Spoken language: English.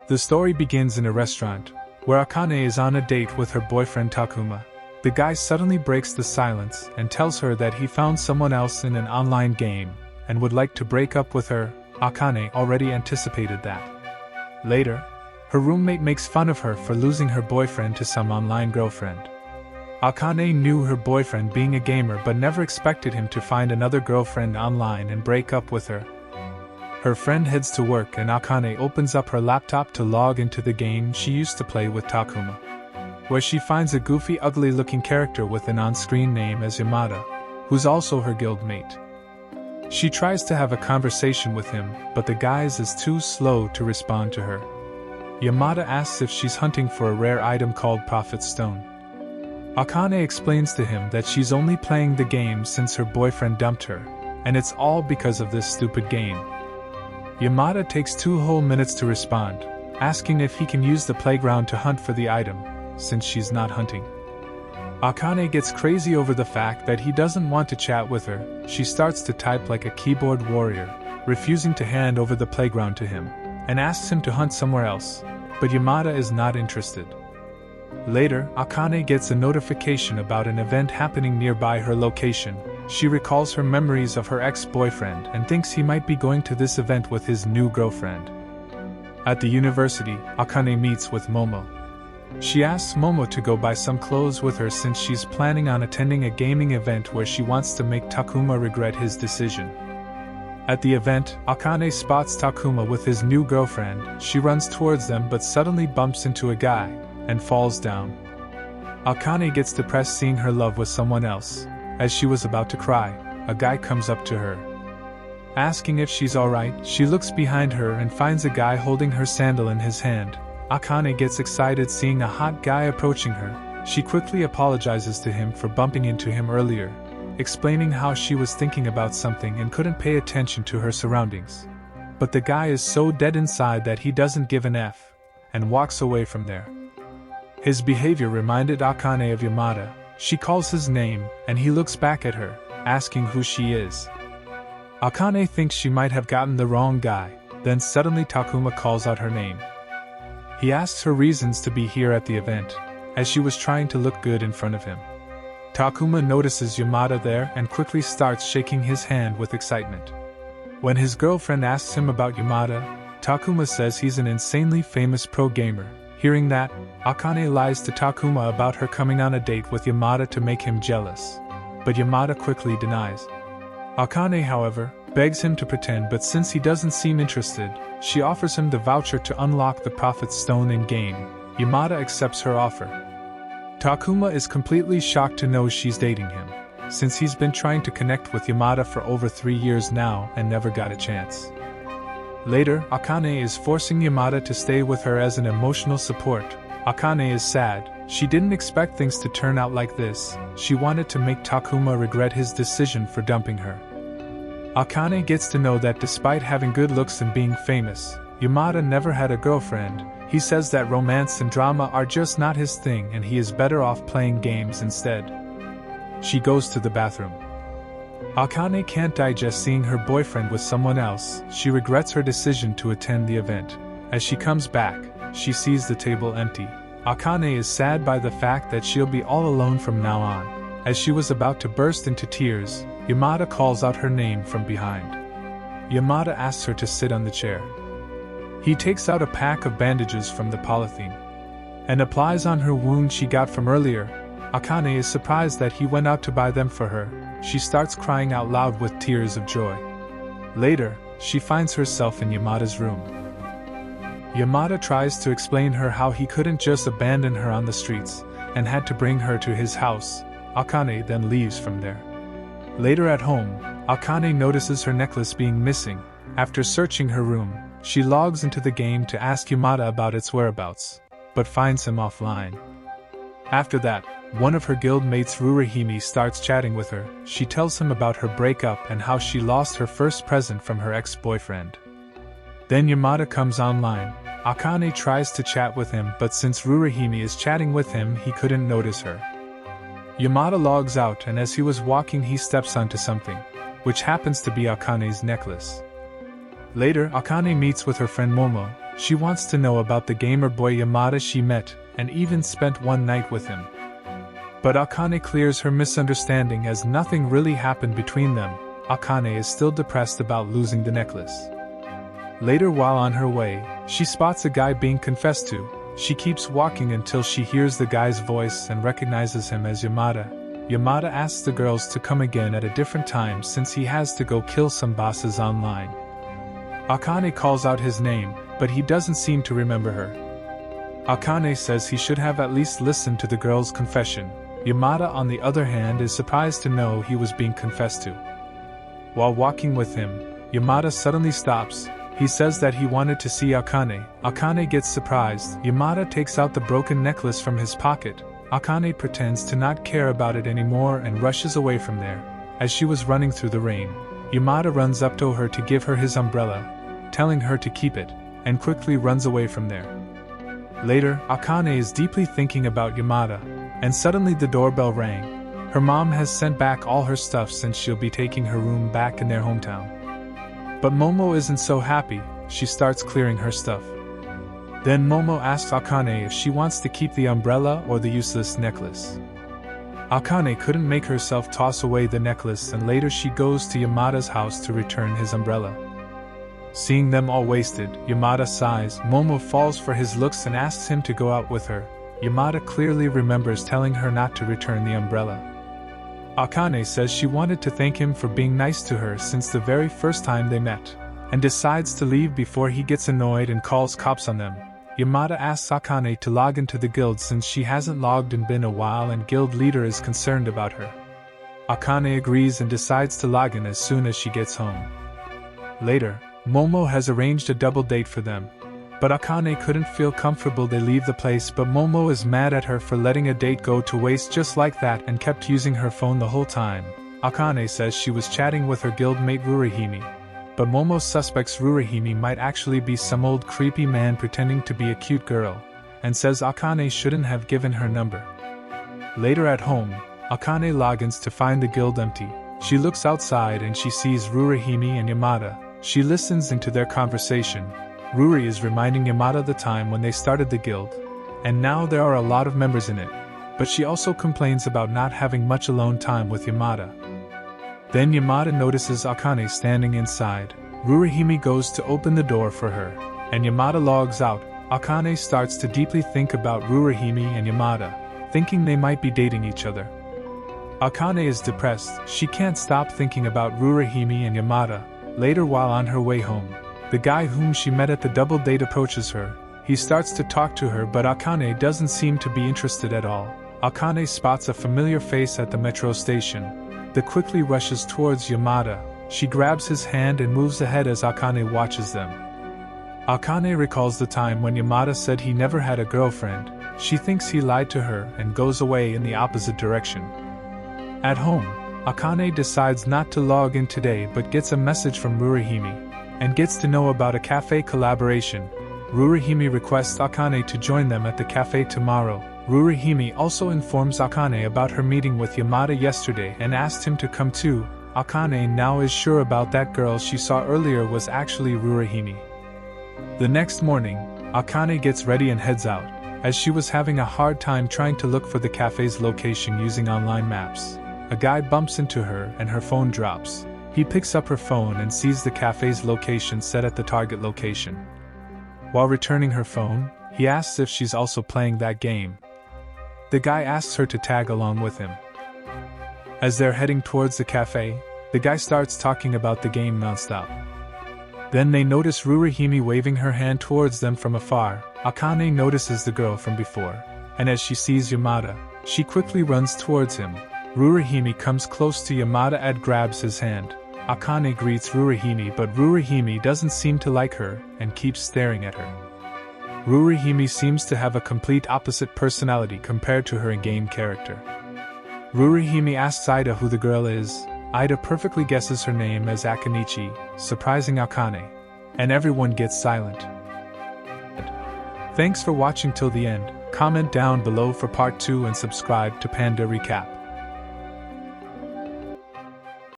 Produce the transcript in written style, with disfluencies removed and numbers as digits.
The story begins in a restaurant, where Akane is on a date with her boyfriend Takuma. The guy suddenly breaks the silence and tells her that he found someone else in an online game and would like to break up with her. Akane already anticipated that. Later, her roommate makes fun of her for losing her boyfriend to some online girlfriend. Akane knew her boyfriend being a gamer but never expected him to find another girlfriend online and break up with her. Her friend heads to work and Akane opens up her laptop to log into the game she used to play with Takuma, where she finds a goofy, ugly-looking character with an on-screen name as Yamada, who's also her guildmate. She tries to have a conversation with him, but the guy is too slow to respond to her. Yamada asks if she's hunting for a rare item called Prophet Stone. Akane explains to him that she's only playing the game since her boyfriend dumped her, and it's all because of this stupid game. Yamada takes 2 whole minutes to respond, asking if he can use the playground to hunt for the item, since she's not hunting. Akane gets crazy over the fact that he doesn't want to chat with her. She starts to type like a keyboard warrior, refusing to hand over the playground to him, and asks him to hunt somewhere else, but Yamada is not interested. Later, Akane gets a notification about an event happening nearby her location. She recalls her memories of her ex-boyfriend and thinks he might be going to this event with his new girlfriend. At the university, Akane meets with Momo. She asks Momo to go buy some clothes with her since she's planning on attending a gaming event where she wants to make Takuma regret his decision. At the event, Akane spots Takuma with his new girlfriend. She runs towards them but suddenly bumps into a guy and falls down. Akane gets depressed seeing her love with someone else. As she was about to cry, a guy comes up to her, asking if she's alright. She looks behind her and finds a guy holding her sandal in his hand. Akane gets excited seeing a hot guy approaching her. She quickly apologizes to him for bumping into him earlier, explaining how she was thinking about something and couldn't pay attention to her surroundings. But the guy is so dead inside that he doesn't give an F, and walks away from there. His behavior reminded Akane of Yamada. She calls his name, and he looks back at her, asking who she is. Akane thinks she might have gotten the wrong guy, then suddenly Takuma calls out her name. He asks her reasons to be here at the event, as she was trying to look good in front of him. Takuma notices Yamada there and quickly starts shaking his hand with excitement. When his girlfriend asks him about Yamada, Takuma says he's an insanely famous pro gamer. Hearing that, Akane lies to Takuma about her coming on a date with Yamada to make him jealous, but Yamada quickly denies. Akane, however, begs him to pretend, but since he doesn't seem interested, she offers him the voucher to unlock the Prophet Stone in-game. Yamada accepts her offer. Takuma is completely shocked to know she's dating him, since he's been trying to connect with Yamada for over 3 years now and never got a chance. Later, Akane is forcing Yamada to stay with her as an emotional support. Akane is sad. She didn't expect things to turn out like this. She wanted to make Takuma regret his decision for dumping her. Akane gets to know that despite having good looks and being famous, Yamada never had a girlfriend. He says that romance and drama are just not his thing and he is better off playing games instead. She goes to the bathroom. Akane can't digest seeing her boyfriend with someone else. She regrets her decision to attend the event. As she comes back, she sees the table empty. Akane is sad by the fact that she'll be all alone from now on. As she was about to burst into tears, Yamada calls out her name from behind. Yamada asks her to sit on the chair. He takes out a pack of bandages from the polythene and applies on her wound she got from earlier. Akane is surprised that he went out to buy them for her. She starts crying out loud with tears of joy. Later, she finds herself in Yamada's room. Yamada tries to explain her how he couldn't just abandon her on the streets and had to bring her to his house. Akane then leaves from there. Later at home, Akane notices her necklace being missing. After searching her room, she logs into the game to ask Yamada about its whereabouts, but finds him offline. After that, one of her guild mates Rurahime starts chatting with her. She tells him about her breakup and how she lost her first present from her ex-boyfriend. Then Yamada comes online. Akane tries to chat with him, but since Rurahime is chatting with him, he couldn't notice her. Yamada logs out and as he was walking he steps onto something, which happens to be Akane's necklace. Later, Akane meets with her friend Momo. She wants to know about the gamer boy Yamada she met, and even spent one night with him. But Akane clears her misunderstanding as nothing really happened between them. Akane is still depressed about losing the necklace. Later, while on her way, she spots a guy being confessed to. She keeps walking until she hears the guy's voice and recognizes him as Yamada. Yamada asks the girls to come again at a different time since he has to go kill some bosses online. Akane calls out his name, but he doesn't seem to remember her. Akane says he should have at least listened to the girl's confession. Yamada, on the other hand, is surprised to know he was being confessed to. While walking with him, Yamada suddenly stops. He says that he wanted to see Akane. Akane gets surprised. Yamada takes out the broken necklace from his pocket. Akane pretends to not care about it anymore and rushes away from there. As she was running through the rain, Yamada runs up to her to give her his umbrella, telling her to keep it, and quickly runs away from there. Later, Akane is deeply thinking about Yamada, and suddenly the doorbell rang. Her mom has sent back all her stuff since she'll be taking her room back in their hometown. But Momo isn't so happy. She starts clearing her stuff. Then Momo asks Akane if she wants to keep the umbrella or the useless necklace. Akane couldn't make herself toss away the necklace, and later she goes to Yamada's house to return his umbrella. Seeing them all wasted, Yamada sighs. Momo falls for his looks and asks him to go out with her. Yamada clearly remembers telling her not to return the umbrella. Akane says she wanted to thank him for being nice to her since the very first time they met, and decides to leave before he gets annoyed and calls cops on them. Yamada asks Akane to log into the guild since she hasn't logged in been a while and guild leader is concerned about her. Akane agrees and decides to log in as soon as she gets home. Later, Momo has arranged a double date for them, but Akane couldn't feel comfortable they leave the place, but Momo is mad at her for letting a date go to waste just like that and kept using her phone the whole time. Akane says she was chatting with her guildmate Rurihime, but Momo suspects Rurihime might actually be some old creepy man pretending to be a cute girl, and says Akane shouldn't have given her number. Later at home, Akane logins to find the guild empty. She looks outside and she sees Rurihime and Yamada. She listens into their conversation. Ruri is reminding Yamada the time when they started the guild, and now there are a lot of members in it, but she also complains about not having much alone time with Yamada. Then Yamada notices Akane standing inside. Rurihime goes to open the door for her, and Yamada logs out. Akane starts to deeply think about Rurihime and Yamada, thinking they might be dating each other. Akane is depressed. She can't stop thinking about Rurihime and Yamada. Later, while on her way home, the guy whom she met at the double date approaches her. He starts to talk to her, but Akane doesn't seem to be interested at all. Akane spots a familiar face at the metro station. He quickly rushes towards Yamada. She grabs his hand and moves ahead as Akane watches them. Akane recalls the time when Yamada said he never had a girlfriend. She thinks he lied to her and goes away in the opposite direction. At home, Akane decides not to log in today but gets a message from Rurihime, and gets to know about a cafe collaboration. Rurihime requests Akane to join them at the cafe tomorrow. Rurihime also informs Akane about her meeting with Yamada yesterday and asked him to come too. Akane now is sure about that girl she saw earlier was actually Rurihime. The next morning, Akane gets ready and heads out, as she was having a hard time trying to look for the cafe's location using online maps. A guy bumps into her and her phone drops. He picks up her phone and sees the cafe's location set at the target location. While returning her phone, he asks if she's also playing that game. The guy asks her to tag along with him. As they're heading towards the cafe, the guy starts talking about the game nonstop. Then they notice Rurihime waving her hand towards them from afar. Akane notices the girl from before, and as she sees Yamada, she quickly runs towards him. Rurihime comes close to Yamada and grabs his hand. Akane greets Rurihime, but Rurihime doesn't seem to like her and keeps staring at her. Rurihime seems to have a complete opposite personality compared to her in-game character. Rurihime asks Ida who the girl is. Ida perfectly guesses her name as Akanichi, surprising Akane, and everyone gets silent. Thanks for watching till the end. Comment down below for part 2 and subscribe to Panda Recap.